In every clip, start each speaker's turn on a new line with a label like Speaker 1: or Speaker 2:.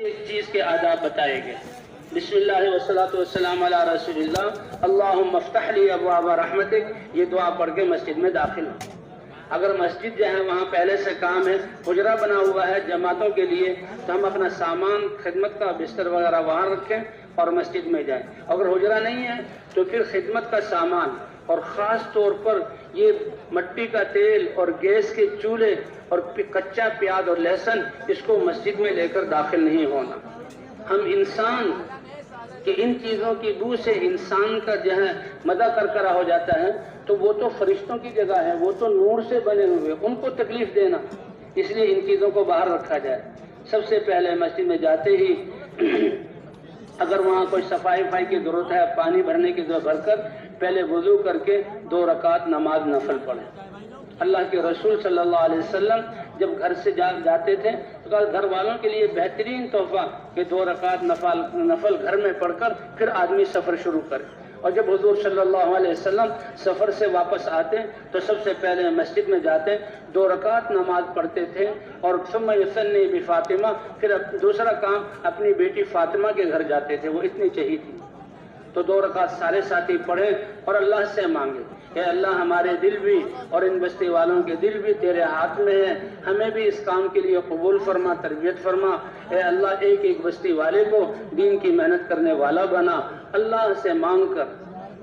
Speaker 1: ایک چیز کے آداب بتائے گئے. بسم اللہ والصلاۃ والسلام علی رسول اللہ. اللہم افتح لی ابواب رحمتک. یہ دعا پڑھ کے مسجد میں داخل ہو. اگر مسجد جو ہے وہاں پہلے سے کام ہے، حجرہ بنا ہوا ہے جماعتوں کے لیے، تو ہم اپنا سامان خدمت کا بستر وغیرہ وہاں رکھیں اور مسجد میں جائیں. اگر حجرہ نہیں ہے تو پھر خدمت کا سامان اور خاص طور پر یہ مٹی کا تیل اور گیس کے چولہے اور کچا پیاز اور لہسن، اس کو مسجد میں لے کر داخل نہیں ہونا. ہم انسان کہ ان چیزوں کی بو سے انسان کا جو ہے مدہ کرکرا ہو جاتا ہے، تو وہ تو فرشتوں کی جگہ ہے، وہ تو نور سے بنے ہوئے، ان کو تکلیف دینا، اس لیے ان چیزوں کو باہر رکھا جائے. سب سے پہلے مسجد میں جاتے ہی اگر وہاں کوئی صفائی کی ضرورت ہے، پانی بھرنے کی ضرورت، بھر کر پہلے وضو کر کے 2 رکعت نماز نفل پڑھیں. اللہ کے رسول صلی اللہ علیہ وسلم جب گھر سے جاتے تھے تو گھر والوں کے لیے بہترین تحفہ کہ 2 رکعت نفل گھر میں پڑھ کر پھر آدمی سفر شروع کرے. اور جب حضور صلی اللہ علیہ وسلم سفر سے واپس آتے تو سب سے پہلے مسجد میں جاتے 2 رکعت نماز پڑھتے تھے، اور ثم یصلی بفاطمہ، پھر دوسرا کام اپنی بیٹی فاطمہ کے گھر جاتے تھے، وہ اتنی چہی تھی. تو 2 رکعت سارے ساتھی پڑھیں اور اللہ سے مانگے، اے اللہ ہمارے دل بھی اور ان بستی والوں کے دل بھی تیرے ہاتھ میں ہیں، ہمیں بھی اس کام کے لیے قبول فرما، تربیت فرما. اے اللہ ایک ایک بستی والے کو دین کی محنت کرنے والا بنا. اللہ سے مانگ کر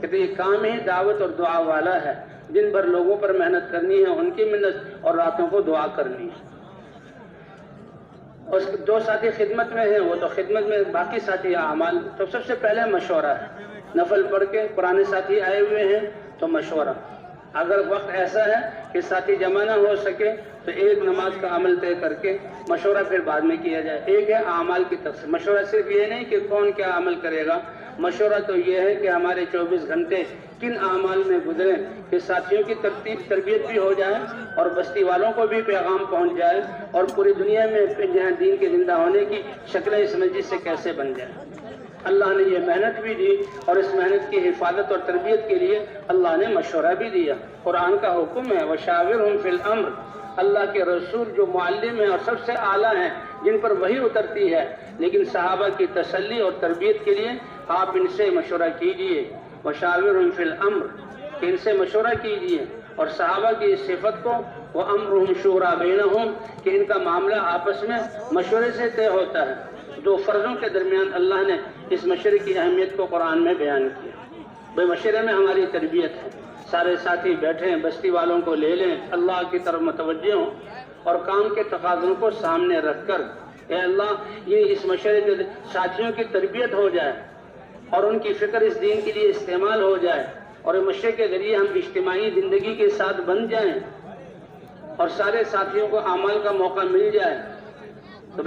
Speaker 1: کہ یہ کام ہی دعوت اور دعا والا ہے. دن بھر لوگوں پر محنت کرنی ہے، ان کی منت، اور راتوں کو دعا کرنی ہے. اور 2 ساتھی خدمت میں ہیں، وہ تو خدمت میں، باقی ساتھی اعمال. تو سب سے پہلے مشورہ ہے، نفل پڑھ کے پرانے ساتھی آئے ہوئے ہیں تو مشورہ. اگر وقت ایسا ہے کہ ساتھی جمع نہ ہو سکے تو ایک نماز کا عمل طے کر کے مشورہ پھر بعد میں کیا جائے. ایک ہے اعمال کی تقسیم. مشورہ صرف یہ نہیں کہ کون کیا عمل کرے گا، مشورہ تو یہ ہے کہ ہمارے 24 گھنٹے کن اعمال میں گزریں کہ ساتھیوں کی تربیت بھی ہو جائے اور بستی والوں کو بھی پیغام پہنچ جائے، اور پوری دنیا میں جہاں دین کے زندہ ہونے کی شکلیں اس مسجد سے کیسے بن جائیں. اللہ نے یہ محنت بھی دی، اور اس محنت کی حفاظت اور تربیت کے لیے اللہ نے مشورہ بھی دیا. قرآن کا حکم ہے وَشَاوِرْهُمْ فِي الْأَمْرِ. اللہ کے رسول جو معلم ہیں اور سب سے اعلیٰ ہیں، جن پر وحی اترتی ہے، لیکن صحابہ کی تسلی اور تربیت کے لیے آپ ان سے مشورہ کیجئے. وَشَاوِرْهُمْ فِي الْأَمْرِ، کہ ان سے مشورہ کیجئے. اور صحابہ کی اس صفت کو وَأَمْرُهُمْ شُورَىٰ بَيْنَهُمْ، کہ ان کا معاملہ آپس میں مشورے سے طے ہوتا ہے. 2 فرضوں کے درمیان اللہ نے اس مشورے کی اہمیت کو قرآن میں بیان کیا. بھئی مشورے میں ہماری تربیت ہے. سارے ساتھی بیٹھیں، بستی والوں کو لے لیں، اللہ کی طرف متوجہ ہوں، اور کام کے تقاضوں کو سامنے رکھ کر اے اللہ یہ اس مشورے کے ساتھیوں کی تربیت ہو جائے اور ان کی فکر اس دین کے لیے استعمال ہو جائے، اور اس مشورے کے ذریعے ہم اجتماعی زندگی کے ساتھ بن جائیں اور سارے ساتھیوں کو اعمال کا موقع مل جائے. تو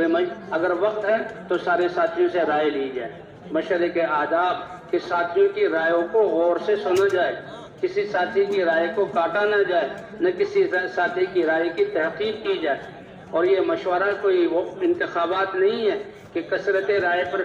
Speaker 1: اگر وقت ہے تو سارے ساتھیوں سے رائے لی جائے. مشورے کے آداب کہ ساتھیوں کی رائےوں کو غور سے سنا جائے، کسی ساتھی کی رائے کو کاٹا نہ جائے، نہ کسی ساتھی کی رائے کی تحقیق کی جائے. اور یہ مشورہ کوئی انتخابات نہیں ہے کہ کثرت رائے پر